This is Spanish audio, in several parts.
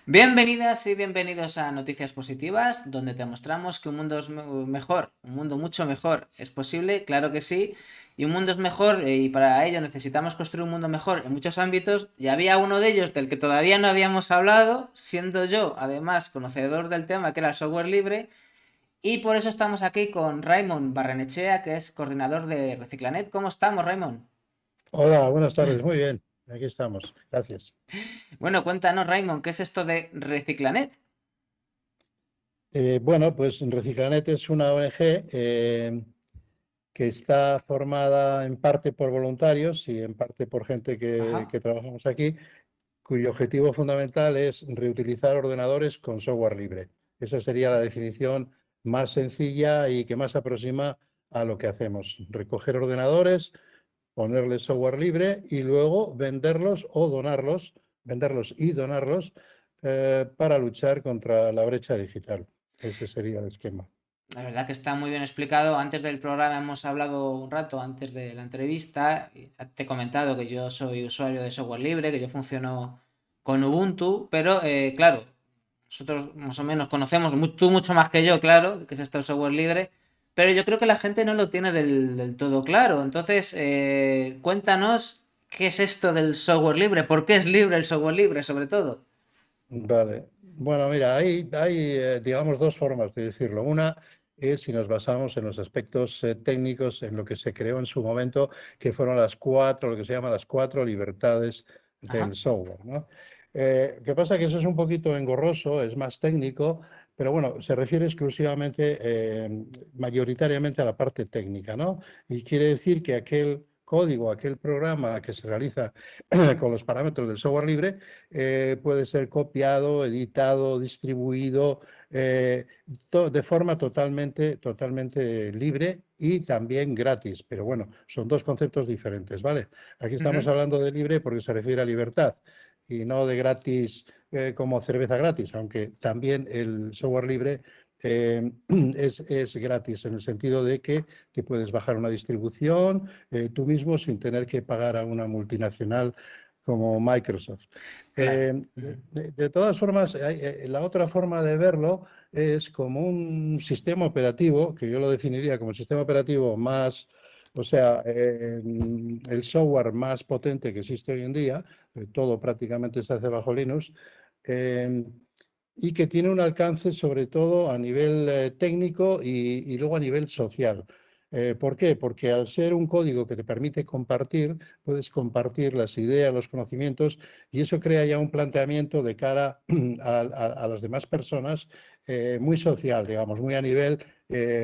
Bienvenidas y bienvenidos a Noticias Positivas, donde te mostramos que un mundo es mejor, un mundo mucho mejor. ¿Es posible? Claro que sí. Y un mundo es mejor y para ello necesitamos construir un mundo mejor en muchos ámbitos. Y había uno de ellos del que todavía no habíamos hablado, siendo yo, además, conocedor del tema, que era el software libre. Y por eso estamos aquí con Raymond Barrenechea, que es coordinador de Reciclanet. ¿Cómo estamos, Raymond? Hola, buenas tardes. Muy bien, aquí estamos. Gracias. Bueno, cuéntanos, Raymond, ¿qué es esto de Reciclanet? Bueno, pues Reciclanet es una ONG que está formada en parte por voluntarios y en parte por gente Ajá. que trabajamos aquí, cuyo objetivo fundamental es reutilizar ordenadores con software libre. Esa sería la definición más sencilla y que más aproxima a lo que hacemos. Recoger ordenadores, ponerles software libre y luego venderlos o donarlos, venderlos y donarlos para luchar contra la brecha digital. Ese sería el esquema. La verdad que está muy bien explicado. Antes del programa hemos hablado un rato, antes de la entrevista. Y te he comentado que yo soy usuario de software libre, que yo funciono con Ubuntu, pero claro, nosotros más o menos conocemos, tú mucho más que yo, claro, que es esto el software libre, pero yo creo que la gente no lo tiene del todo claro. Entonces, cuéntanos qué es esto del software libre, por qué es libre el software libre, sobre todo. Vale. Bueno, mira, hay digamos, dos formas de decirlo. Una es si nos basamos en los aspectos técnicos, en lo que se creó en su momento, que fueron las cuatro, lo que se llama las cuatro libertades del Ajá. software, ¿no? ¿Qué pasa? Que eso es un poquito engorroso, es más técnico, pero bueno, se refiere exclusivamente, mayoritariamente a la parte técnica, ¿no? Y quiere decir que aquel código, aquel programa que se realiza con los parámetros del software libre, puede ser copiado, editado, distribuido, de forma totalmente libre y también gratis. Pero bueno, son dos conceptos diferentes, ¿vale? Aquí estamos Ujú. hablando de libre porque se refiere a libertad y no de gratis como cerveza gratis, aunque también el software libre es gratis en el sentido de que te puedes bajar una distribución tú mismo sin tener que pagar a una multinacional como Microsoft. Claro. De todas formas, la otra forma de verlo es como un sistema operativo, que yo lo definiría como el sistema operativo más, o sea, el software más potente que existe hoy en día, todo prácticamente se hace bajo Linux, eh, y que tiene un alcance sobre todo a nivel técnico y luego a nivel social. ¿Por qué? Porque al ser un código que te permite compartir, puedes compartir las ideas, los conocimientos, y eso crea ya un planteamiento de cara a las demás personas muy social, digamos, muy a nivel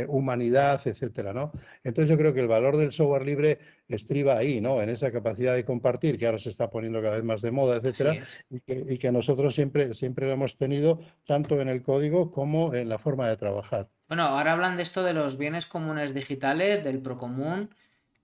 humanidad, etcétera, ¿no? Entonces yo creo que el valor del software libre estriba ahí, ¿no? En esa capacidad de compartir, que ahora se está poniendo cada vez más de moda, Así etcétera, es. y que nosotros siempre lo hemos tenido tanto en el código como en la forma de trabajar. Bueno, ahora hablan de esto de los bienes comunes digitales, del procomún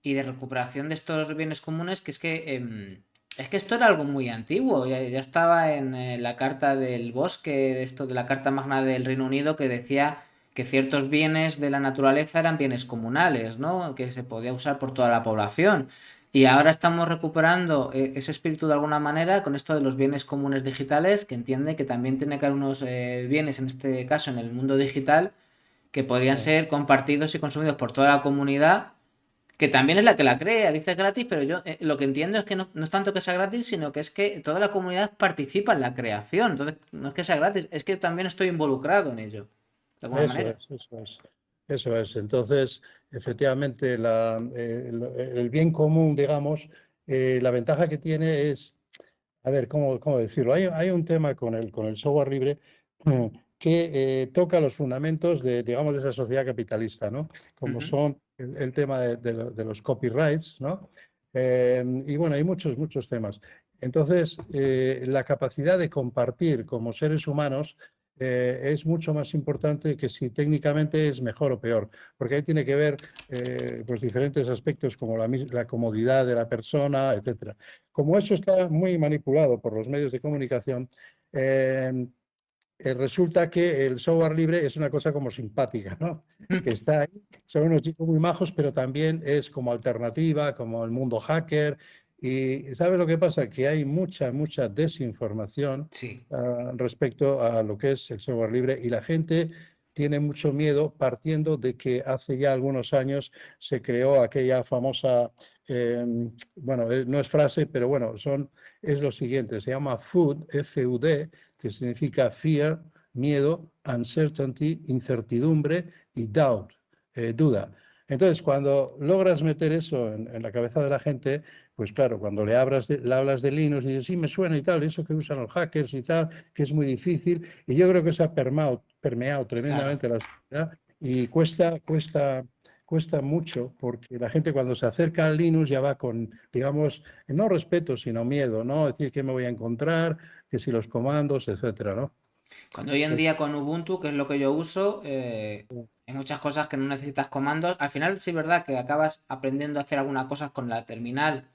y de recuperación de estos bienes comunes, que es que esto era algo muy antiguo, ya estaba en la Carta del Bosque, de esto de la Carta Magna del Reino Unido, que decía que ciertos bienes de la naturaleza eran bienes comunales, ¿no? Que se podía usar por toda la población. Y ahora estamos recuperando ese espíritu de alguna manera con esto de los bienes comunes digitales, que entiende que también tiene que haber unos bienes, en este caso en el mundo digital, que podrían Eh, ser compartidos y consumidos por toda la comunidad, que también es la que la crea, dice gratis, pero yo lo que entiendo es que no es tanto que sea gratis, sino que es que toda la comunidad participa en la creación. Entonces, no es que sea gratis, es que también estoy involucrado en ello, de alguna Eso manera. es, eso es. Eso es. Entonces, efectivamente, el bien común, digamos, la ventaja que tiene es, a ver, ¿cómo decirlo? Hay un tema con el software libre que toca los fundamentos de, digamos, de esa sociedad capitalista, ¿no? Como Ujú. son el tema de los copyrights, ¿no? Y bueno, hay muchos temas. Entonces, la capacidad de compartir como seres humanos es mucho más importante que si técnicamente es mejor o peor, porque ahí tiene que ver pues diferentes aspectos como la comodidad de la persona, etcétera. Como eso está muy manipulado por los medios de comunicación, eh, resulta que el software libre es una cosa como simpática, ¿no? Que está ahí, son unos chicos muy majos, pero también es como alternativa, como el mundo hacker, Y ¿sabes lo que pasa? Que hay mucha desinformación Sí, respecto a lo que es el software libre y la gente tiene mucho miedo partiendo de que hace ya algunos años se creó aquella famosa, bueno, no es frase, pero bueno, es lo siguiente, se llama FUD, FUD, que significa fear, miedo, uncertainty, incertidumbre y doubt, duda. Entonces, cuando logras meter eso en la cabeza de la gente, pues claro, cuando le hablas de Linux y dices, sí, me suena y tal, eso que usan los hackers y tal, que es muy difícil, y yo creo que eso ha permeado claro. tremendamente la sociedad y cuesta mucho porque la gente cuando se acerca al Linux ya va con, digamos, no respeto, sino miedo, ¿no? Decir qué me voy a encontrar, que si los comandos, etcétera, ¿no? Cuando hoy en día con Ubuntu, que es lo que yo uso, hay muchas cosas que no necesitas comandos. Al final sí es verdad que acabas aprendiendo a hacer algunas cosas con la terminal,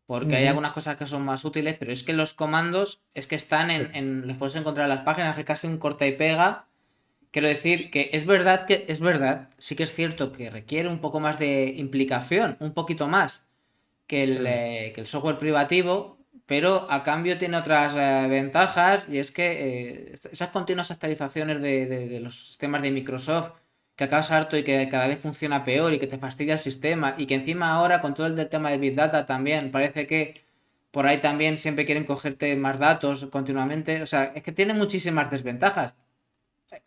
porque hay Ujú. algunas cosas que son más útiles, pero es que los comandos es que están los puedes encontrar en las páginas, que casi un corta y pega. Quiero decir que es verdad, sí que es cierto que requiere un poco más de implicación, un poquito más que el software privativo, pero a cambio tiene otras ventajas y es que esas continuas actualizaciones de los sistemas de Microsoft que acabas harto y que cada vez funciona peor y que te fastidia el sistema y que encima ahora con todo el del tema de Big Data también parece que por ahí también siempre quieren cogerte más datos continuamente, o sea, es que tiene muchísimas desventajas.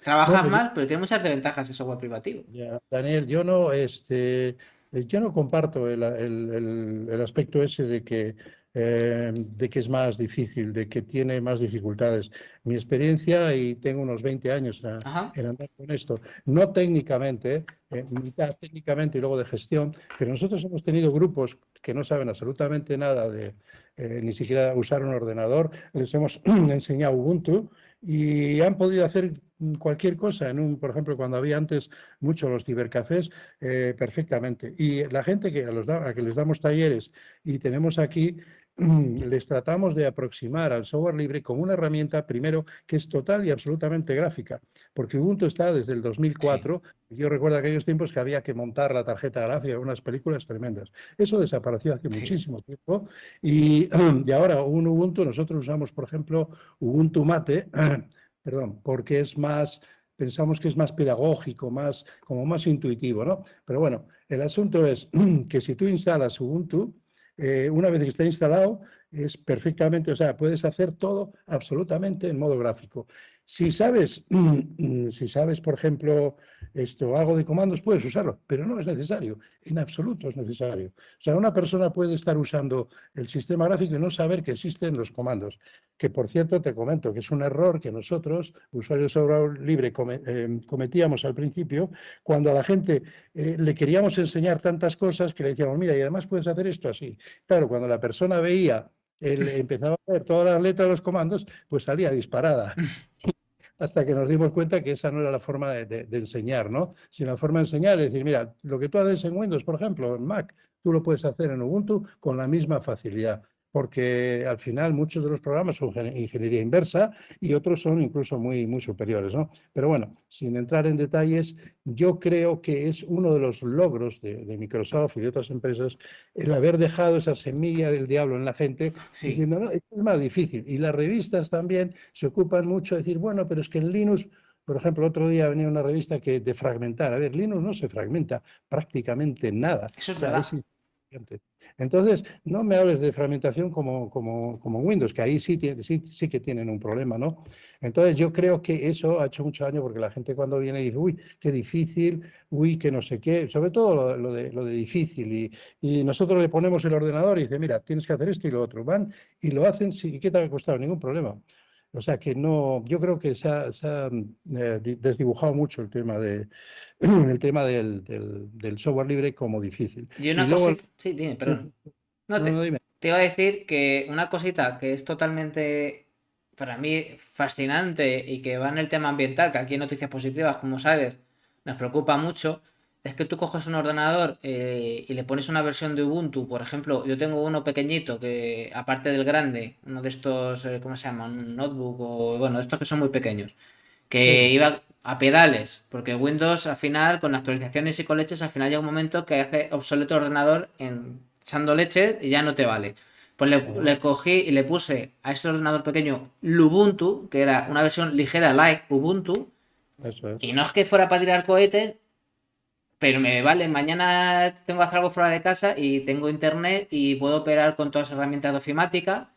Trabajas Bueno, más, pero tiene muchas desventajas el software privativo. ya, Daniel, yo no comparto el aspecto ese de que es más difícil, de que tiene más dificultades. Mi experiencia, y tengo unos 20 años Ajá. en andar con esto, no técnicamente, mitad técnicamente y luego de gestión, pero nosotros hemos tenido grupos que no saben absolutamente nada de ni siquiera usar un ordenador, les hemos enseñado Ubuntu y han podido hacer cualquier cosa por ejemplo, cuando había antes mucho los cibercafés, perfectamente. Y la gente a que les damos talleres y tenemos aquí, les tratamos de aproximar al software libre como una herramienta, primero, que es total y absolutamente gráfica, porque Ubuntu está desde el Sí, 2004. Yo recuerdo aquellos tiempos que había que montar la tarjeta gráfica, unas películas tremendas. Eso desapareció hace sí. muchísimo tiempo y ahora un Ubuntu, nosotros usamos, por ejemplo, Ubuntu Mate, perdón, porque pensamos que es más pedagógico, como más intuitivo, ¿no? Pero bueno, el asunto es que si tú instalas Ubuntu, una vez que está instalado, es perfectamente, o sea, puedes hacer todo absolutamente en modo gráfico. Si sabes, si sabes, por ejemplo, hago de comandos, puedes usarlo, pero no es necesario, en absoluto es necesario. O sea, una persona puede estar usando el sistema gráfico y no saber que existen los comandos, que por cierto te comento que es un error que nosotros, usuarios de software libre, cometíamos al principio, cuando a la gente le queríamos enseñar tantas cosas que le decíamos, mira, y además puedes hacer esto así. Claro, cuando la persona veía, él empezaba a ver todas las letras de los comandos, pues salía disparada hasta que nos dimos cuenta que esa no era la forma de enseñar, ¿no? Sino la forma de enseñar es decir, mira, lo que tú haces en Windows, por ejemplo, en Mac, tú lo puedes hacer en Ubuntu con la misma facilidad, porque al final muchos de los programas son ingeniería inversa y otros son incluso muy superiores, ¿no? Pero bueno, sin entrar en detalles, yo creo que es uno de los logros de Microsoft y de otras empresas el haber dejado esa semilla del diablo en la gente Sí. diciendo, no, esto es más difícil. Y las revistas también se ocupan mucho de decir, bueno, pero es que en Linux, por ejemplo, otro día venía una revista que de fragmentar. A ver, Linux no se fragmenta prácticamente nada. Eso O es sea, es verdad. insignificante. Entonces, no me hables de fragmentación como Windows, que ahí sí que tienen un problema, ¿no? Entonces, yo creo que eso ha hecho mucho daño porque la gente cuando viene dice, uy, qué difícil, uy, que no sé qué, sobre todo lo de difícil. Y nosotros le ponemos el ordenador y dice, mira, tienes que hacer esto y lo otro. Van y lo hacen, sí, ¿y qué te ha costado? Ningún problema. O sea que no, yo creo que se ha desdibujado mucho el tema del software libre como difícil. Y Y una luego, cosita, sí, dime, perdón. no, No, no, dime. te iba a decir que una cosita que es totalmente, para mí, fascinante y que va en el tema ambiental, que aquí en Noticias Positivas, como sabes, nos preocupa mucho, es que tú coges un ordenador y le pones una versión de Ubuntu. Por ejemplo, yo tengo uno pequeñito que, aparte del grande, uno de estos, ¿cómo se llama? Un notebook o, bueno, estos que son muy pequeños, que Sí, iba a pedales, porque Windows al final, con actualizaciones y con leches, al final llega un momento que hace obsoleto el ordenador echando leche y ya no te vale. Pues Ajá, le cogí y le puse a ese ordenador pequeño Lubuntu, que era una versión ligera light Ubuntu, eso es. y no es que fuera para tirar cohetes, pero me vale, mañana tengo que hacer algo fuera de casa y tengo internet y puedo operar con todas las herramientas de ofimática.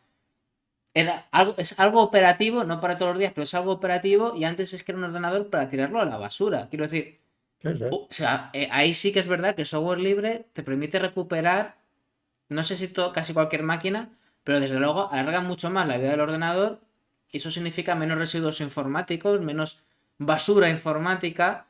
Es algo operativo, no para todos los días, pero es algo operativo y antes es que era un ordenador para tirarlo a la basura. Quiero decir, Sí, sí. o sea, ahí sí que es verdad que el software libre te permite recuperar, no sé si casi cualquier máquina, pero desde luego alarga mucho más la vida del ordenador y eso significa menos residuos informáticos, menos basura informática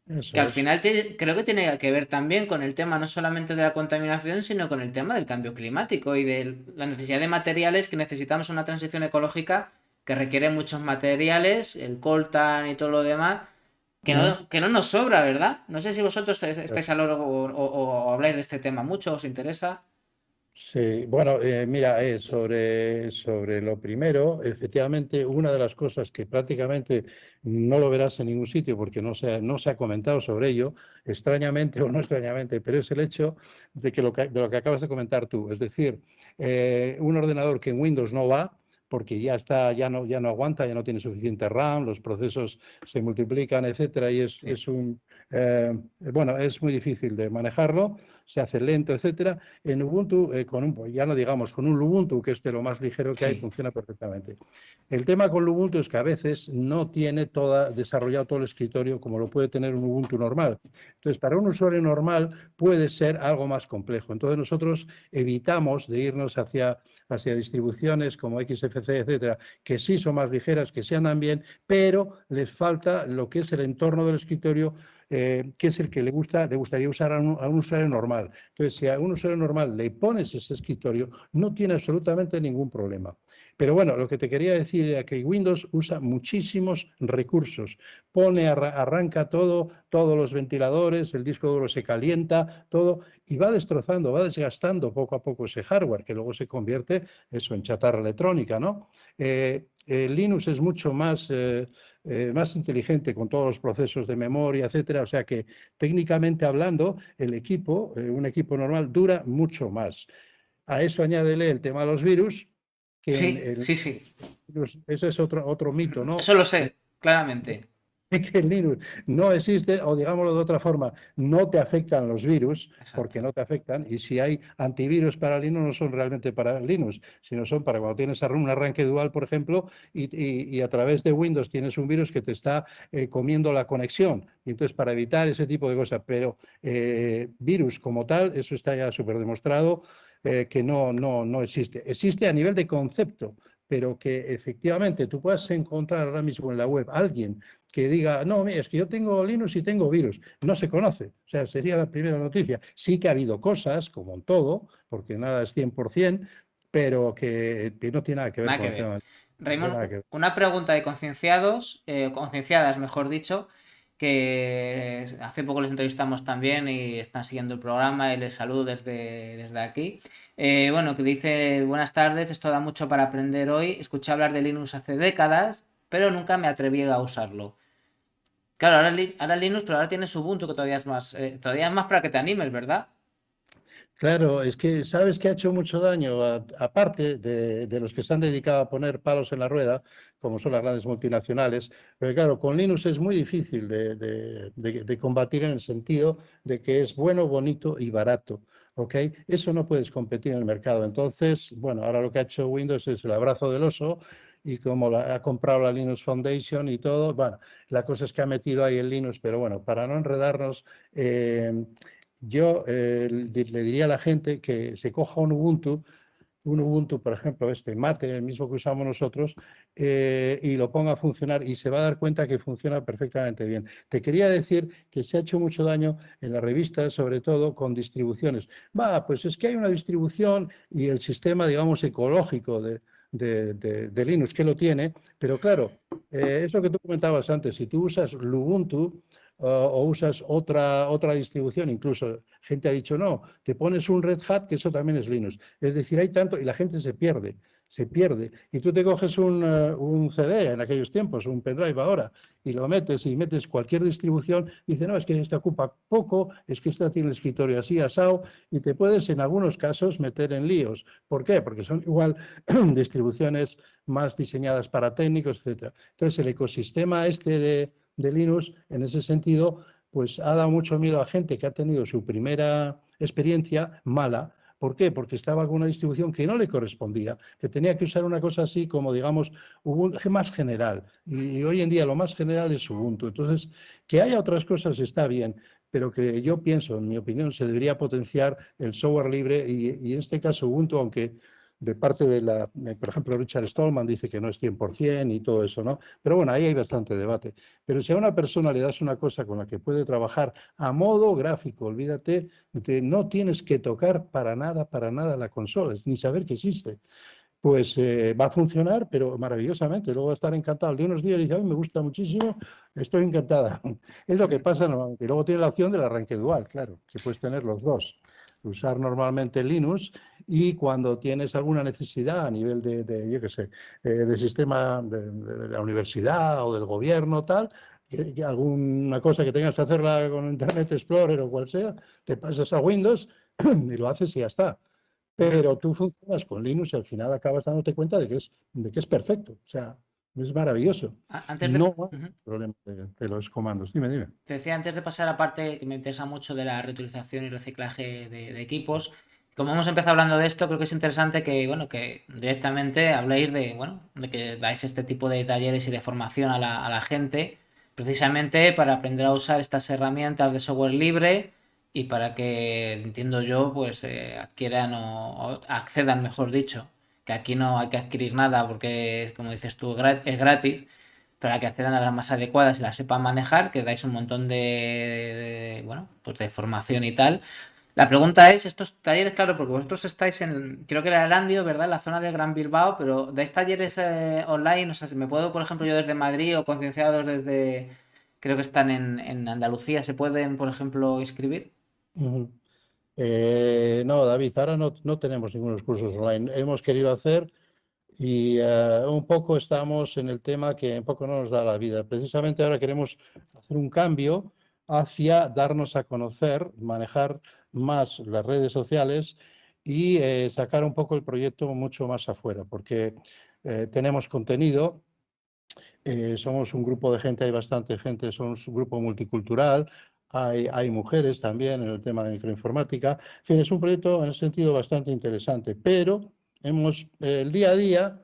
que Eso al es. final creo que tiene que ver también con el tema no solamente de la contaminación, sino con el tema del cambio climático y de la necesidad de materiales que necesitamos en una transición ecológica que requiere muchos materiales, el coltan y todo lo demás, Ujú. que no nos sobra, ¿verdad? No sé si vosotros estáis al loro o habláis de este tema mucho, os interesa. Sí, bueno, mira, sobre lo primero, efectivamente, una de las cosas que prácticamente no lo verás en ningún sitio porque no se ha comentado sobre ello, extrañamente o no extrañamente, pero es el hecho de que, de lo que acabas de comentar tú, es decir, un ordenador que en Windows no va, porque ya está, ya no aguanta, ya no tiene suficiente RAM, los procesos se multiplican, etcétera, y Sí, bueno, es muy difícil de manejarlo, se hace lento, etcétera. En Ubuntu, pues ya no digamos, con un Lubuntu, que es de lo más ligero que hay, sí, funciona perfectamente. El tema con Lubuntu es que a veces no tiene desarrollado todo el escritorio como lo puede tener un Ubuntu normal. Entonces, para un usuario normal puede ser algo más complejo. Entonces, nosotros evitamos de irnos hacia distribuciones como XFC, etcétera, que sí son más ligeras, que se andan bien, pero les falta lo que es el entorno del escritorio, que es el que le gustaría usar a un usuario normal. Entonces, si a un usuario normal le pones ese escritorio, no tiene absolutamente ningún problema. Pero bueno, lo que te quería decir era que Windows usa muchísimos recursos. Arranca todo, todos los ventiladores, el disco duro se calienta, todo, y va destrozando, va desgastando poco a poco ese hardware, que luego se convierte eso en chatarra electrónica, ¿no? Linux es mucho más inteligente con todos los procesos de memoria, etcétera. O sea que técnicamente hablando, un equipo normal, dura mucho más. A eso añádele el tema de los virus, que sí, sí, sí. eso es otro mito, ¿no? Eso lo sé, claramente. Que el Linux no existe, o digámoslo de otra forma, no te afectan los virus, porque Exacto. no te afectan, y si hay antivirus para Linux, no son realmente para Linux, sino son para cuando tienes un arranque dual, por ejemplo, y a través de Windows tienes un virus que te está comiendo la conexión, y entonces para evitar ese tipo de cosas, pero virus como tal, eso está ya súper demostrado, que no existe. Existe a nivel de concepto, pero que efectivamente tú puedas encontrar ahora mismo en la web a alguien que diga, no, mira, es que yo tengo Linux y tengo virus. No se conoce. O sea, sería la primera noticia. Sí que ha habido cosas, como en todo, porque nada es 100%, pero que no tiene nada que ver Nada con que el ver. tema. No tiene Raymond, nada que ver. una pregunta de concienciados, concienciadas, mejor dicho, que hace poco les entrevistamos también y están siguiendo el programa y les saludo desde aquí. Bueno, que dice, buenas tardes, esto da mucho para aprender hoy. Escuché hablar de Linux hace décadas, pero nunca me atreví a usarlo. Claro, ahora Linux, pero ahora tienes Ubuntu, que todavía es más para que te animes, ¿verdad? Claro, es que sabes que ha hecho mucho daño, aparte de los que se han dedicado a poner palos en la rueda, como son las grandes multinacionales, pero claro, con Linux es muy difícil de combatir en el sentido de que es bueno, bonito y barato. ¿Ok? Eso no puedes competir en el mercado. Entonces, bueno, ahora lo que ha hecho Windows es el abrazo del oso y como ha comprado la Linux Foundation y todo, bueno, la cosa es que ha metido ahí el Linux, pero bueno, para no enredarnos, yo le diría a la gente que se coja un Ubuntu, por ejemplo, este Mate, el mismo que usamos nosotros, y lo ponga a funcionar y se va a dar cuenta que funciona perfectamente bien. Te quería decir que se ha hecho mucho daño en las revistas, sobre todo con distribuciones. Va, pues es que hay una distribución y el sistema, digamos, ecológico de Linux que lo tiene, pero claro, eso que tú comentabas antes, si tú usas Lubuntu, o usas otra distribución, incluso gente ha dicho, no, te pones un Red Hat, que eso también es Linux. Es decir, hay tanto y la gente se pierde. se pierde. Y tú te coges un CD en aquellos tiempos, un pendrive ahora, y lo metes y metes cualquier distribución, y dice, no, es que esta ocupa poco, es que esta tiene el escritorio así, asado, y te puedes en algunos casos meter en líos. ¿Por qué? Porque son igual distribuciones más diseñadas para técnicos, etcétera. Entonces, el ecosistema este de Linux, en ese sentido, pues ha dado mucho miedo a gente que ha tenido su primera experiencia mala. ¿Por qué? Porque estaba con una distribución que no le correspondía, que tenía que usar una cosa así como, digamos, Ubuntu, más general. Y hoy en día lo más general es Ubuntu. Entonces, que haya otras cosas está bien, pero que yo pienso, en mi opinión, se debería potenciar el software libre y en este caso Ubuntu, aunque de parte de por ejemplo, Richard Stallman dice que no es 100% y todo eso, ¿no? Pero bueno, ahí hay bastante debate. Pero si a una persona le das una cosa con la que puede trabajar a modo gráfico, olvídate, no tienes que tocar para nada la consola, ni saber que existe. Pues va a funcionar, pero maravillosamente. Luego va a estar encantado. De unos días dice, ay, me gusta muchísimo, estoy encantada. Es lo que pasa normalmente. Y luego tiene la opción del arranque dual, claro, que puedes tener los dos. Usar normalmente Linux y cuando tienes alguna necesidad a nivel yo qué sé, de sistema de la universidad o del gobierno, tal, que alguna cosa que tengas que hacerla con Internet Explorer o cual sea, te pasas a Windows y lo haces y ya está. Pero tú funcionas con Linux y al final acabas dándote cuenta de que es perfecto. O sea, es maravilloso. Antes de... No hay Ujú. problema de los comandos. Dime, dime. Te decía antes de pasar a la parte que me interesa mucho de la reutilización y reciclaje de equipos. Como hemos empezado hablando de esto, creo que es interesante que, bueno, que directamente habléis de, bueno, de que dais este tipo de talleres y de formación a la gente, precisamente para aprender a usar estas herramientas de software libre y para que, entiendo yo, pues adquieran o accedan, mejor dicho, que aquí no hay que adquirir nada porque, como dices tú, es gratis para que accedan a las más adecuadas y las sepan manejar, que dais un montón bueno, pues de formación y tal. La pregunta es, estos talleres, claro, porque vosotros estáis en, creo que era Erandio, ¿verdad? En la zona del Gran Bilbao, pero ¿dais talleres online? O sea, si me puedo, por ejemplo, yo desde Madrid o concienciados desde, creo que están en Andalucía, ¿se pueden, por ejemplo, inscribir? Ujú. No, David, ahora no tenemos ningunos cursos online. Hemos querido hacer y un poco estamos en el tema que un poco no nos da la vida. Precisamente ahora queremos hacer un cambio hacia darnos a conocer, manejar más las redes sociales y sacar un poco el proyecto mucho más afuera, porque tenemos contenido. Somos un grupo de gente, hay bastante gente, somos un grupo multicultural, hay mujeres también en el tema de microinformática. En fin, es un proyecto en ese sentido bastante interesante, pero el día a día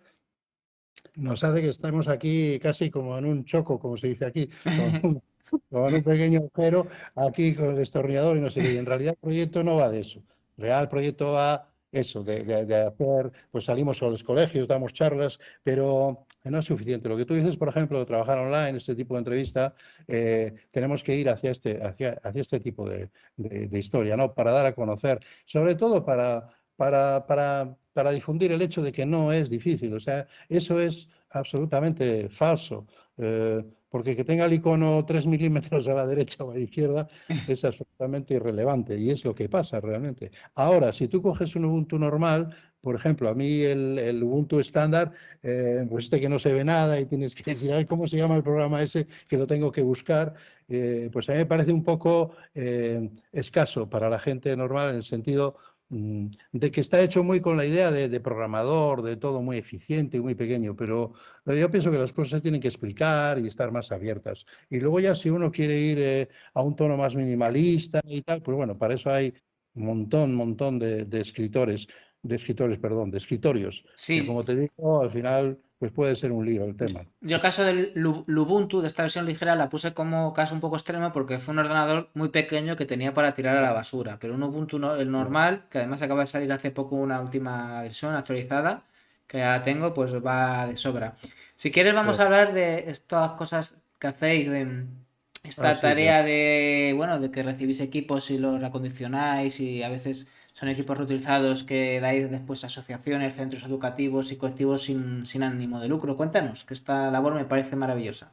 nos hace que estemos aquí casi como en un choco, como se dice aquí, con un pequeño agujero aquí con el destornillador y no sé qué. Y en realidad el proyecto no va de eso. El proyecto va eso, de hacer, pues salimos a los colegios, damos charlas, pero no es suficiente. Lo que tú dices, por ejemplo, de trabajar online, este tipo de entrevista, tenemos que ir hacia este tipo de historia, ¿no? Para dar a conocer, sobre todo para difundir el hecho de que no es difícil. O sea, eso es absolutamente falso. Porque que tenga el icono 3 milímetros a la derecha o a la izquierda es absolutamente irrelevante y es lo que pasa realmente. Ahora, si tú coges un Ubuntu normal, por ejemplo, a mí el Ubuntu estándar, pues este que no se ve nada y tienes que decir, ay, ¿cómo se llama el programa ese? Que lo tengo que buscar, pues a mí me parece un poco escaso para la gente normal en el sentido de que está hecho muy con la idea de programador, de todo muy eficiente y muy pequeño, pero yo pienso que las cosas se tienen que explicar y estar más abiertas. Y luego ya si uno quiere ir a un tono más minimalista y tal, pues bueno, para eso hay un montón de escritores, perdón, de escritorios, que Sí, como te digo, al final pues puede ser un lío el tema. yo el caso del Lubuntu, de esta versión ligera, la puse como caso un poco extremo porque fue un ordenador muy pequeño que tenía para tirar a la basura. Pero un Ubuntu el normal, que además acaba de salir hace poco una última versión actualizada, que ya tengo, pues va de sobra. Si quieres vamos a hablar de estas cosas que hacéis, de esta Sí, claro. tarea de, bueno, de que recibís equipos y los reacondicionáis y a veces son equipos reutilizados que dais después a asociaciones, centros educativos y colectivos sin ánimo de lucro. Cuéntanos, que esta labor me parece maravillosa.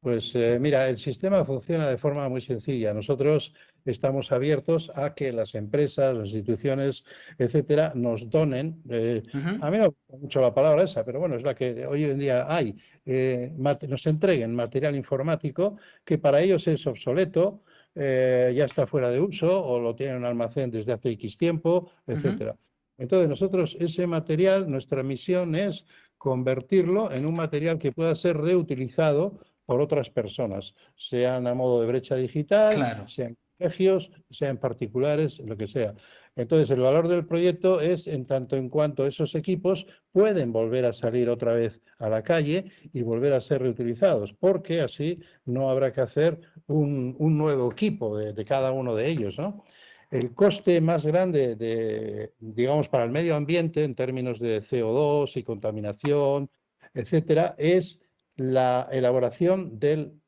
Pues mira, el sistema funciona de forma muy sencilla. Nosotros estamos abiertos a que las empresas, las instituciones, etcétera, nos donen. Ujú, A mí no me gusta mucho la palabra esa, pero bueno, es la que hoy en día hay. Nos entreguen material informático que para ellos es obsoleto, ya está fuera de uso o lo tienen en un almacén desde hace X tiempo, ujú, etcétera. Entonces, nosotros ese material, nuestra misión es convertirlo en un material que pueda ser reutilizado por otras personas, sean a modo de brecha digital, claro. sean colegios, sean particulares, lo que sea. Entonces, el valor del proyecto es en tanto en cuanto esos equipos pueden volver a salir otra vez a la calle y volver a ser reutilizados, porque así no habrá que hacer un nuevo equipo de cada uno de ellos, ¿no? El coste más grande digamos, para el medio ambiente en términos de CO2 y contaminación, etcétera, es la elaboración del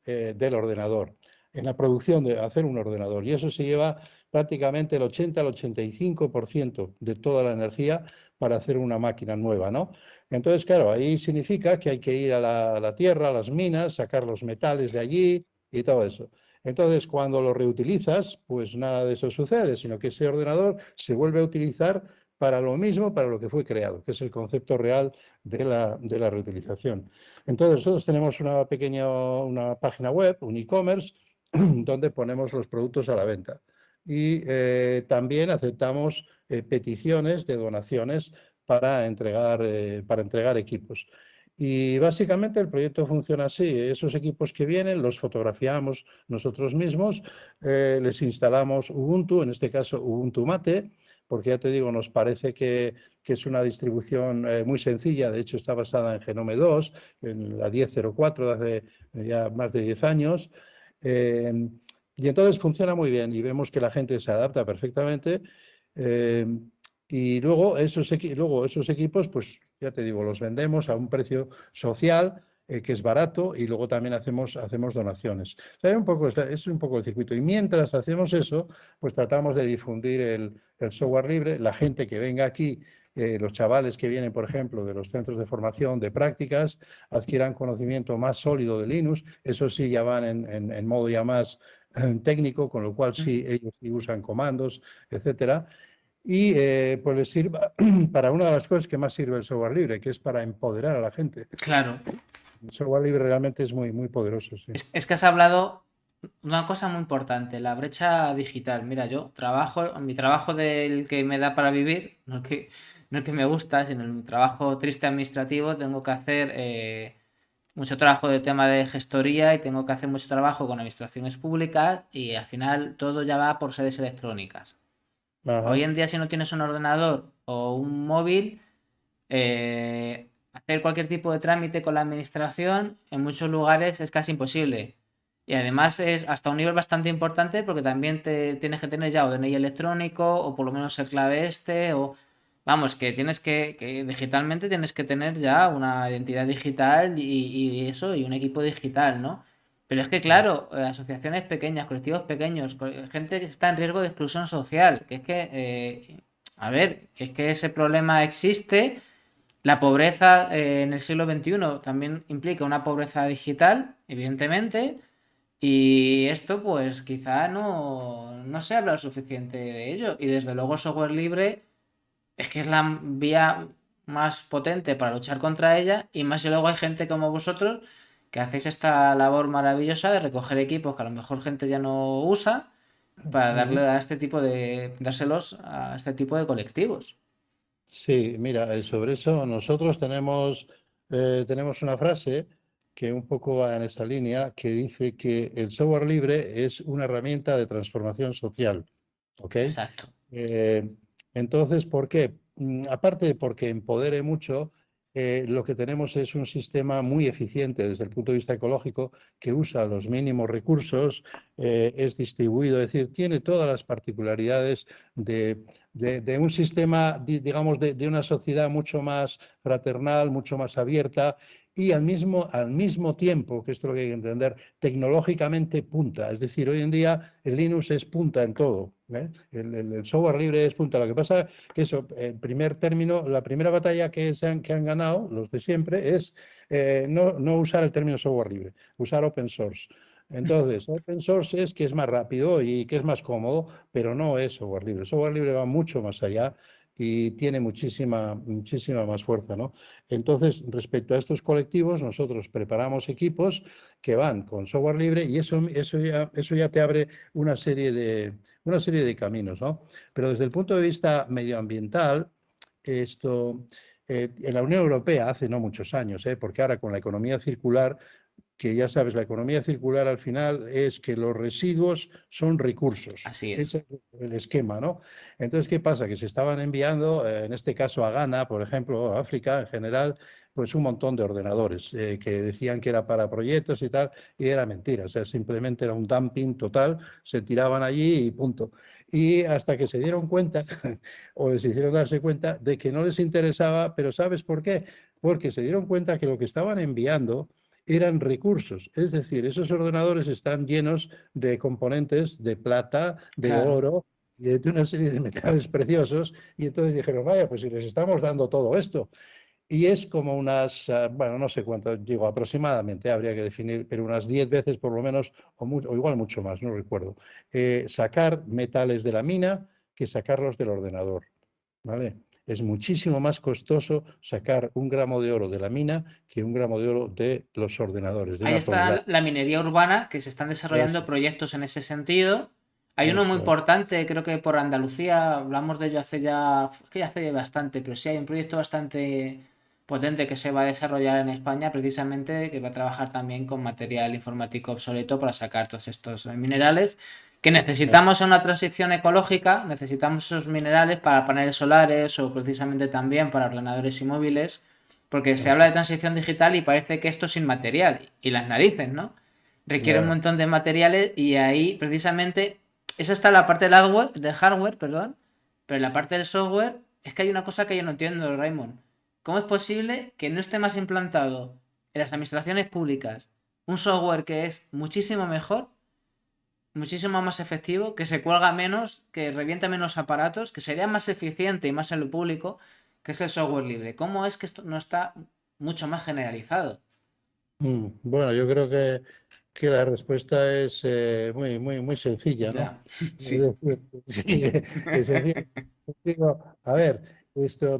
ordenador, en la producción de hacer un ordenador. Y eso se lleva prácticamente el 80 al 85% de toda la energía para hacer una máquina nueva, ¿no? Entonces, claro, ahí significa que hay que ir a la tierra, a las minas, sacar los metales de allí y todo eso. Entonces, cuando lo reutilizas, pues nada de eso sucede, sino que ese ordenador se vuelve a utilizar para lo mismo, para lo que fue creado, que es el concepto real de la reutilización. Entonces, nosotros tenemos una página web, un e-commerce, donde ponemos los productos a la venta. Y también aceptamos peticiones de donaciones para entregar equipos. Y básicamente el proyecto funciona así. Esos equipos que vienen los fotografiamos nosotros mismos, les instalamos Ubuntu, en este caso Ubuntu Mate, porque ya te digo, nos parece que es una distribución muy sencilla. De hecho, está basada en Genome 2, en la 10.04 de hace ya más de 10 años. Eh, y entonces funciona muy bien y vemos que la gente se adapta perfectamente. eh, y luego esos equipos, pues ya te digo, los vendemos a un precio social que es barato y luego también hacemos donaciones. O sea, es un poco el circuito. Y mientras hacemos eso, pues tratamos de difundir el software libre. La gente que venga aquí, los chavales que vienen, por ejemplo, de los centros de formación, de prácticas, adquieran conocimiento más sólido de Linux. Eso sí, ya van en modo ya más técnico, con lo cual sí, ellos sí usan comandos, etcétera. Y pues les sirva para una de las cosas que más sirve el software libre, que es para empoderar a la gente. Claro. El software libre realmente es muy, muy poderoso, sí. Es que has hablado una cosa muy importante, la brecha digital. Mira, yo trabajo, mi trabajo del que me da para vivir, no el que me gusta, sino el trabajo triste administrativo, tengo que hacer mucho trabajo de tema de gestoría y tengo que hacer mucho trabajo con administraciones públicas y al final todo ya va por sedes electrónicas. Hoy Ajá. en día si no tienes un ordenador o un móvil, hacer cualquier tipo de trámite con la administración en muchos lugares es casi imposible. Y además es hasta un nivel bastante importante porque también te tienes que tener ya o DNI electrónico o por lo menos el clave este o vamos, que tienes que digitalmente tienes que tener ya una identidad digital y eso y un equipo digital, ¿no? Pero es que claro, asociaciones pequeñas, colectivos pequeños, gente que está en riesgo de exclusión social, que es que, a ver, que es que ese problema existe. La pobreza en el siglo XXI también implica una pobreza digital, evidentemente, y esto pues quizá no se habla lo suficiente de ello. Y desde luego el software libre es que es la vía más potente para luchar contra ella, y más si luego hay gente como vosotros que hacéis esta labor maravillosa de recoger equipos que a lo mejor gente ya no usa para darle Ujú. a este tipo de, dárselos a este tipo de colectivos. Sí, mira, sobre eso nosotros tenemos una frase que un poco va en esa línea, que dice que el software libre es una herramienta de transformación social. ¿Ok? Exacto. Eh, entonces, ¿por qué? Aparte de porque empodere mucho, lo que tenemos es un sistema muy eficiente desde el punto de vista ecológico, que usa los mínimos recursos, es distribuido, es decir, tiene todas las particularidades de un sistema, digamos, de una sociedad mucho más fraternal, mucho más abierta y al mismo tiempo, que esto es lo que hay que entender, tecnológicamente punta. Es decir, hoy en día el Linux es punta en todo. ¿Eh? El software libre es punta. Lo que pasa que eso, en primer término, la primera batalla que han ganado, los de siempre, es no usar el término software libre, usar open source. Entonces, open source es que es más rápido y que es más cómodo, pero no es software libre. El software libre va mucho más allá y tiene muchísima, muchísima más fuerza, ¿no? Entonces, respecto a estos colectivos, nosotros preparamos equipos que van con software libre y eso ya te abre una serie de caminos, ¿no? Pero desde el punto de vista medioambiental, esto, en la Unión Europea hace no muchos años, porque ahora con la economía circular, que ya sabes, la economía circular al final es que los residuos son recursos. Así es. Ese es el esquema, ¿no? Entonces, ¿qué pasa? Que se estaban enviando, en este caso a Ghana, por ejemplo, o a África en general, pues un montón de ordenadores que decían que era para proyectos y tal, y era mentira. O sea, simplemente era un dumping total, se tiraban allí y punto. Y hasta que se dieron cuenta, o les hicieron darse cuenta, de que no les interesaba, pero ¿sabes por qué? Porque se dieron cuenta que lo que estaban enviando eran recursos. Es decir, esos ordenadores están llenos de componentes de plata, de Claro. oro y de una serie de metales preciosos. Y entonces dijeron, vaya, pues si les estamos dando todo esto. Y es como bueno, no sé cuánto, digo aproximadamente, habría que definir, pero unas 10 veces por lo menos, o igual mucho más, no recuerdo, sacar metales de la mina que sacarlos del ordenador. ¿Vale? Es muchísimo más costoso sacar 1 gramo de oro de la mina que 1 gramo de oro de los ordenadores, de Ahí una está tonelada. la minería urbana, que se están desarrollando Eso, proyectos en ese sentido. Hay uno muy eso es. importante, creo que por Andalucía, hablamos de ello hace ya, es que ya hace bastante, pero sí hay un proyecto bastante potente que se va a desarrollar en España, precisamente, que va a trabajar también con material informático obsoleto para sacar todos estos minerales que necesitamos en una transición ecológica, necesitamos esos minerales para paneles solares o precisamente también para ordenadores y móviles porque se habla de transición digital y parece que esto es inmaterial. Y las narices, ¿no? Requiere un Ya. montón de materiales y ahí precisamente, esa está la parte del hardware, perdón, pero en la parte del software es que hay una cosa que yo no entiendo, Raymond. ¿Cómo es posible que no esté más implantado en las administraciones públicas un software que es muchísimo mejor, muchísimo más efectivo, que se cuelga menos, que revienta menos aparatos, que sería más eficiente y más en lo público, que es el software libre? ¿Cómo es que esto no está mucho más generalizado? Bueno, yo creo que la respuesta es muy, muy, muy sencilla, ¿no? Ya, Es sí. decir, sí, es sencillo. A ver,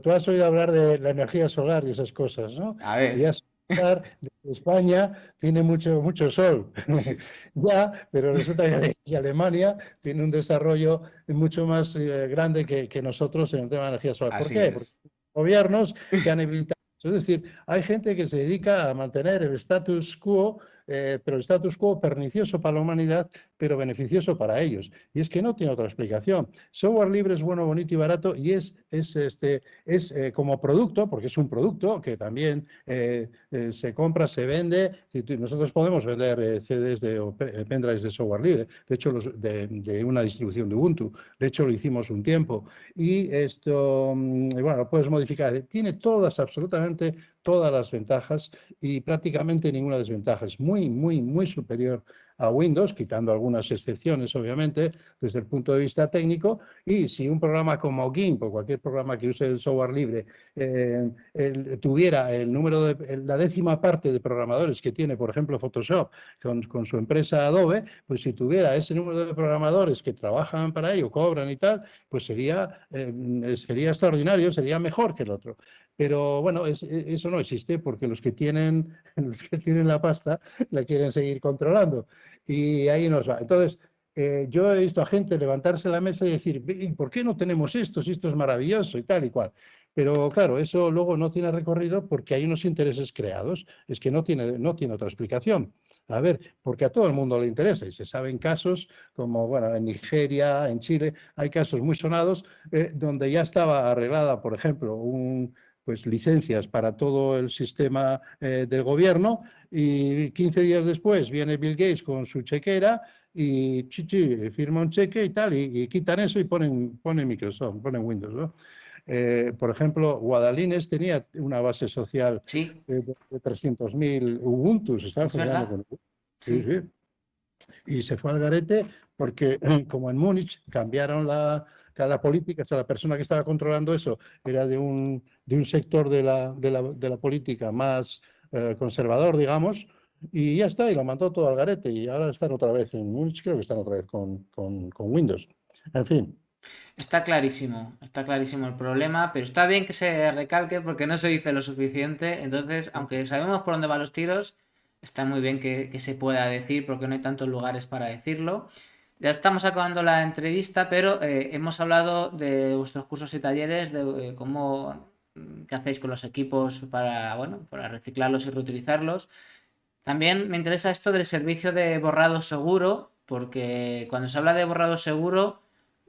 tú has oído hablar de la energía solar y esas cosas, ¿no? A Y ver, has oído hablar de que España tiene mucho, mucho sol. sí, Ya, pero resulta que Alemania tiene un desarrollo mucho más grande que nosotros en el tema de energía solar. ¿Por así qué? Porque es. gobiernos que han evitado. Es decir, hay gente que se dedica a mantener el status quo, pero el status quo pernicioso para la humanidad, pero beneficioso para ellos. Y es que no tiene otra explicación. Software libre es bueno, bonito y barato y es como producto, porque es un producto que también se compra, se vende. Y nosotros podemos vender CDs o pendrives de software libre, de hecho, de una distribución de Ubuntu. De hecho, lo hicimos un tiempo. Y esto, bueno, lo puedes modificar. Tiene todas, absolutamente todas las ventajas y prácticamente ninguna desventaja. Es muy, muy, muy superior a Windows, quitando algunas excepciones, obviamente, desde el punto de vista técnico. Y si un programa como GIMP o cualquier programa que use el software libre tuviera el número la décima parte de programadores que tiene, por ejemplo, Photoshop con su empresa Adobe, pues si tuviera ese número de programadores que trabajan para ello, cobran y tal, pues sería extraordinario, sería mejor que el otro. Pero bueno, eso no existe porque los que tienen, los que tienen la pasta la quieren seguir controlando. Y ahí nos va. Entonces, yo he visto a gente levantarse la mesa y decir, ¿por qué no tenemos esto? Si esto es maravilloso y tal y cual. Pero claro, eso luego no tiene recorrido porque hay unos intereses creados. Es que no tiene otra explicación. A ver, porque a todo el mundo le interesa y se saben casos como, bueno, en Nigeria, en Chile, hay casos muy sonados donde ya estaba arreglada, por ejemplo, pues licencias para todo el sistema del gobierno y 15 días después viene Bill Gates con su chequera y firma un cheque y tal y quitan eso y ponen Microsoft, ponen Windows, ¿no? Por ejemplo, Guadalines tenía una base social Sí, de 300.000 Ubuntu, estaba es funcionando verdad. con Ubuntu. Sí, Sí. sí. Y se fue al garete porque, como en Múnich, cambiaron la política, o sea, la persona que estaba controlando eso era de un sector de la política más conservador, digamos, y ya está, y lo mandó todo al garete. Y ahora están otra vez en Múnich, creo que están otra vez con Windows. En fin. Está clarísimo el problema, pero está bien que se recalque porque no se dice lo suficiente. Entonces, aunque sabemos por dónde van los tiros, está muy bien que se pueda decir porque no hay tantos lugares para decirlo. Ya estamos acabando la entrevista, pero hemos hablado de vuestros cursos y talleres, de cómo qué hacéis con los equipos para, bueno, para reciclarlos y reutilizarlos. También me interesa esto del servicio de borrado seguro, porque cuando se habla de borrado seguro,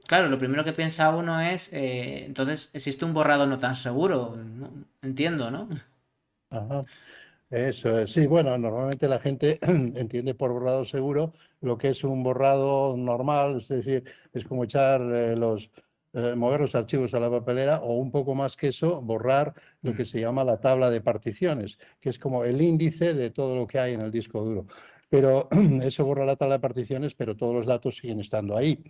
claro, lo primero que piensa uno es, entonces existe un borrado no tan seguro, ¿no? Entiendo, ¿no? Ajá. Eso es. Sí, bueno, normalmente la gente entiende por borrado seguro lo que es un borrado normal, es decir, es como echar mover los archivos a la papelera o un poco más que eso, borrar lo que Mm. se llama la tabla de particiones, que es como el índice de todo lo que hay en el disco duro. Pero eso borra la tabla de particiones, pero todos los datos siguen estando ahí.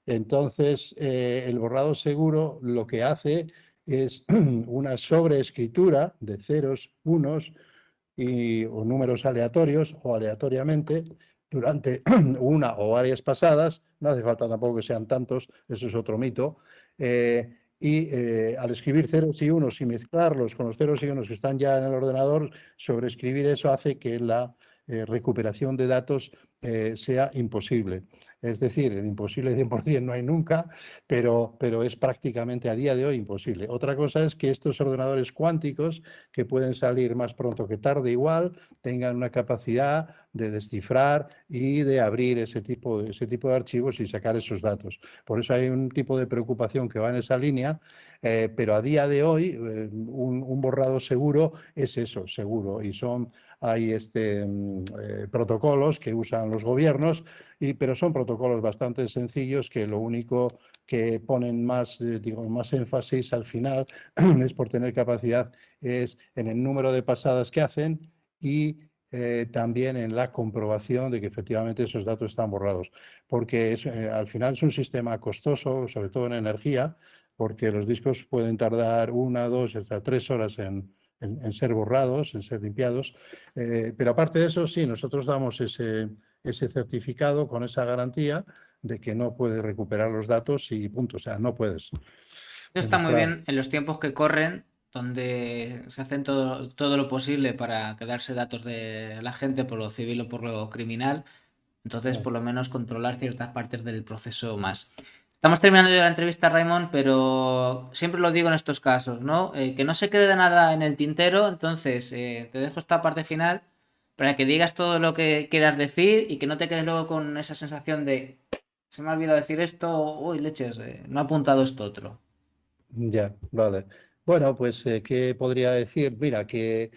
Entonces, el borrado seguro lo que hace es una sobreescritura de ceros, unos o números aleatorios o aleatoriamente durante una o varias pasadas, no hace falta tampoco que sean tantos, eso es otro mito, al escribir ceros y unos y mezclarlos con los ceros y unos que están ya en el ordenador, sobreescribir eso hace que la recuperación de datos sea imposible. Es decir, el imposible 100% no hay nunca, pero es prácticamente a día de hoy imposible. Otra cosa es que estos ordenadores cuánticos, que pueden salir más pronto que tarde igual, tengan una capacidad de descifrar y de abrir ese tipo de archivos y sacar esos datos. Por eso hay un tipo de preocupación que va en esa línea, pero a día de hoy un borrado seguro es eso, seguro. Hay protocolos que usan los gobiernos, pero son protocolos bastante sencillos que lo único que ponen más énfasis al final es por tener capacidad, es en el número de pasadas que hacen y también en la comprobación de que efectivamente esos datos están borrados. Porque al final es un sistema costoso, sobre todo en energía, porque los discos pueden tardar 1, 2, hasta 3 horas en ser borrados, en ser limpiados. Pero aparte de eso, sí, nosotros damos ese certificado con esa garantía de que no puedes recuperar los datos y punto, o sea, no puedes Eso está muy demostrar. bien en los tiempos que corren, donde se hacen todo lo posible para quedarse datos de la gente por lo civil o por lo criminal. Entonces, por lo menos controlar ciertas partes del proceso más. Estamos terminando ya la entrevista, Raymond, pero siempre lo digo en estos casos, ¿no? Que no se quede nada en el tintero, entonces te dejo esta parte final para que digas todo lo que quieras decir y que no te quedes luego con esa sensación de se me ha olvidado decir esto, uy, leches, no he apuntado esto otro. Ya, vale. Bueno, pues, ¿qué podría decir? Mira, que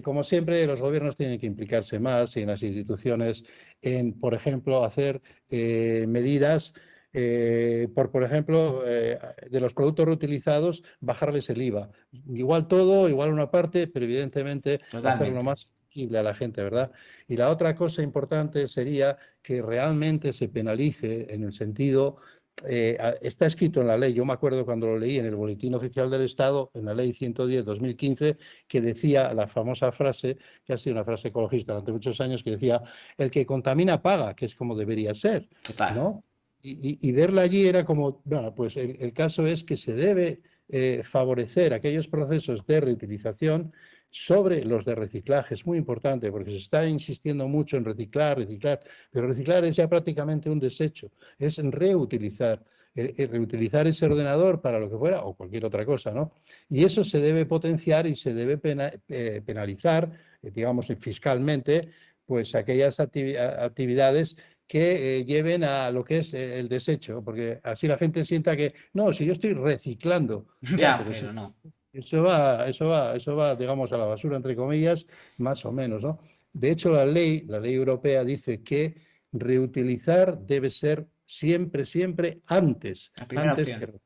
como siempre los gobiernos tienen que implicarse más y en las instituciones por ejemplo, hacer medidas por ejemplo, de los productos reutilizados, bajarles el IVA. Igual todo, igual una parte, pero evidentemente hacerlo Totalmente. más accesible a la gente, ¿verdad? Y la otra cosa importante sería que realmente se penalice en el sentido está escrito en la ley. Yo me acuerdo cuando lo leí en el Boletín Oficial del Estado, en la Ley 110/2015, que decía la famosa frase, que ha sido una frase ecologista durante muchos años, que decía, el que contamina paga, que es como debería ser, Total. ¿no? Y verla allí era como, bueno, pues el caso es que se debe favorecer aquellos procesos de reutilización sobre los de reciclaje. Es muy importante porque se está insistiendo mucho en reciclar, reciclar, pero reciclar es ya prácticamente un desecho, es reutilizar. Reutilizar ese ordenador para lo que fuera o cualquier otra cosa, ¿no? Y eso se debe potenciar y se debe penalizar, digamos, fiscalmente, pues aquellas actividades que lleven a lo que es el desecho, porque así la gente sienta que, no, si yo estoy reciclando, ya, Ya, pero pero no. eso va, digamos, a la basura, entre comillas, más o menos, ¿no? De hecho, la ley europea dice que reutilizar debe ser siempre, siempre antes, La primera antes que opción.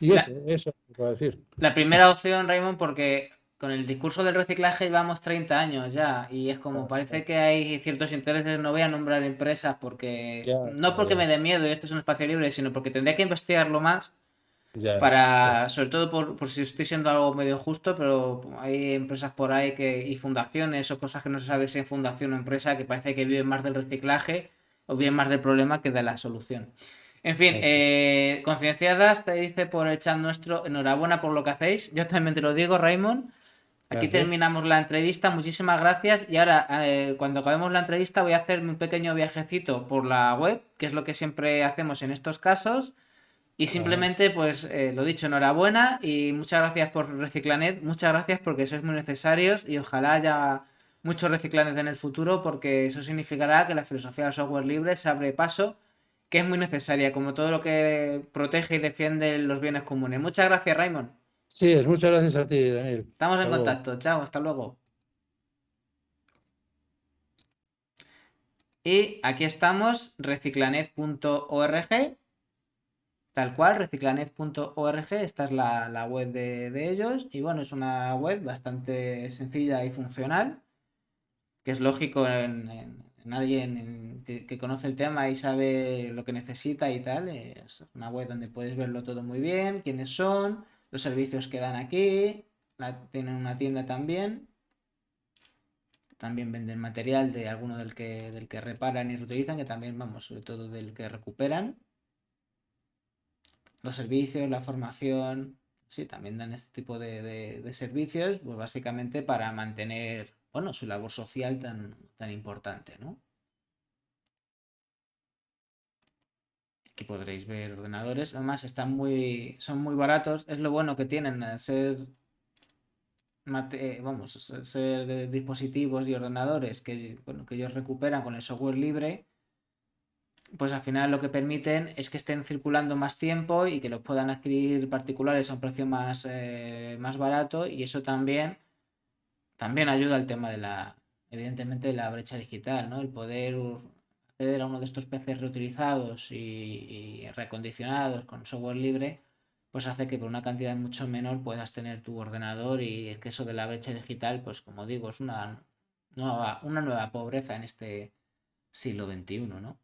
Y eso puedo decir. La primera opción, Raymond, porque con el discurso del reciclaje llevamos 30 años ya y es como parece que hay ciertos intereses, no voy a nombrar empresas porque Ya, no ya, porque ya, me dé miedo y esto es un espacio libre, sino porque tendría que investigarlo más ya, ya, para, sobre todo por si estoy siendo algo medio injusto, pero hay empresas por ahí y fundaciones o cosas que no se sabe si es fundación o empresa que parece que viven más del reciclaje o viven más del problema que de la solución. En fin, concienciadas, te dice por el chat nuestro, enhorabuena por lo que hacéis. Yo también te lo digo, Raymond. Aquí gracias. terminamos la entrevista, muchísimas gracias. Y ahora, cuando acabemos la entrevista, voy a hacer un pequeño viajecito por la web, que es lo que siempre hacemos en estos casos. Y Ajá. simplemente, pues lo dicho, enhorabuena y muchas gracias por Reciclanet. Muchas gracias porque sois muy necesarios y ojalá haya muchos Reciclanet en el futuro porque eso significará que la filosofía del software libre se abre paso, que es muy necesaria, como todo lo que protege y defiende los bienes comunes. Muchas gracias, Raymond. Sí, muchas gracias a ti, Daniel. Estamos en Hasta luego. contacto. Chao, hasta luego. Y aquí estamos, reciclanet.org. Tal cual, reciclanet.org, esta es la web de ellos y bueno, es una web bastante sencilla y funcional, que es lógico en alguien que conoce el tema y sabe lo que necesita y tal. Es una web donde puedes verlo todo muy bien, quiénes son, los servicios que dan aquí, tienen una tienda también, también venden material de alguno del que reparan y reutilizan, que también, vamos, sobre todo del que recuperan. Los servicios, la formación, sí, también dan este tipo de servicios, pues básicamente para mantener, bueno, su labor social tan importante, ¿no? Aquí podréis ver ordenadores, además son muy baratos, es lo bueno que tienen al ser, vamos, ser dispositivos y ordenadores que, bueno, que ellos recuperan con el software libre, pues al final lo que permiten es que estén circulando más tiempo y que los puedan adquirir particulares a un precio más barato y eso también ayuda al tema evidentemente, de la brecha digital, ¿no? El poder acceder a uno de estos PCs reutilizados y reacondicionados con software libre, pues hace que por una cantidad mucho menor puedas tener tu ordenador y es que eso de la brecha digital, pues como digo, es una nueva pobreza en este siglo XXI, ¿no?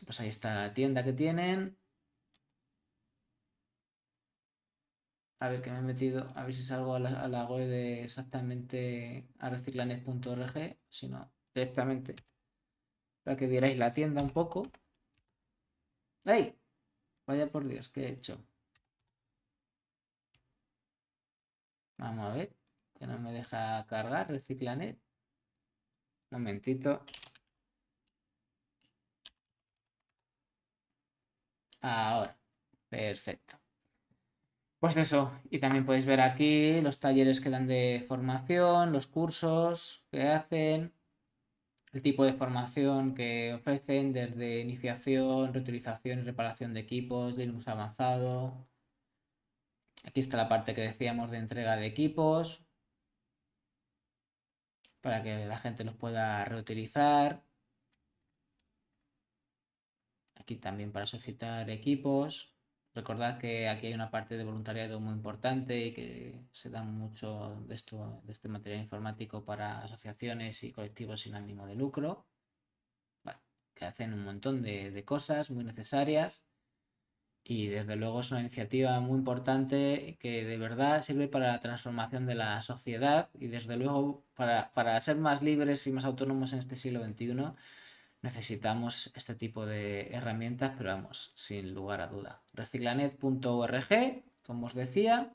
Pues ahí está la tienda que tienen. A ver que me he metido, a ver si salgo a la web de exactamente a reciclanet.org, si no, directamente, para que vierais la tienda un poco. ¡Ey! Vaya por Dios, ¿qué he hecho? Vamos a ver, que no me deja cargar Reciclanet. Momentito. Ahora, perfecto. Pues eso, y también podéis ver aquí los talleres que dan de formación, los cursos que hacen, el tipo de formación que ofrecen desde iniciación, reutilización y reparación de equipos, Linux avanzado. Aquí está la parte que decíamos de entrega de equipos para que la gente los pueda reutilizar. Aquí también para solicitar equipos. Recordad que aquí hay una parte de voluntariado muy importante y que se da mucho de este material informático para asociaciones y colectivos sin ánimo de lucro. Bueno, que hacen un montón de cosas muy necesarias y desde luego es una iniciativa muy importante que de verdad sirve para la transformación de la sociedad y desde luego para ser más libres y más autónomos en este siglo XXI necesitamos este tipo de herramientas, pero vamos, sin lugar a duda. Reciclanet.org, como os decía,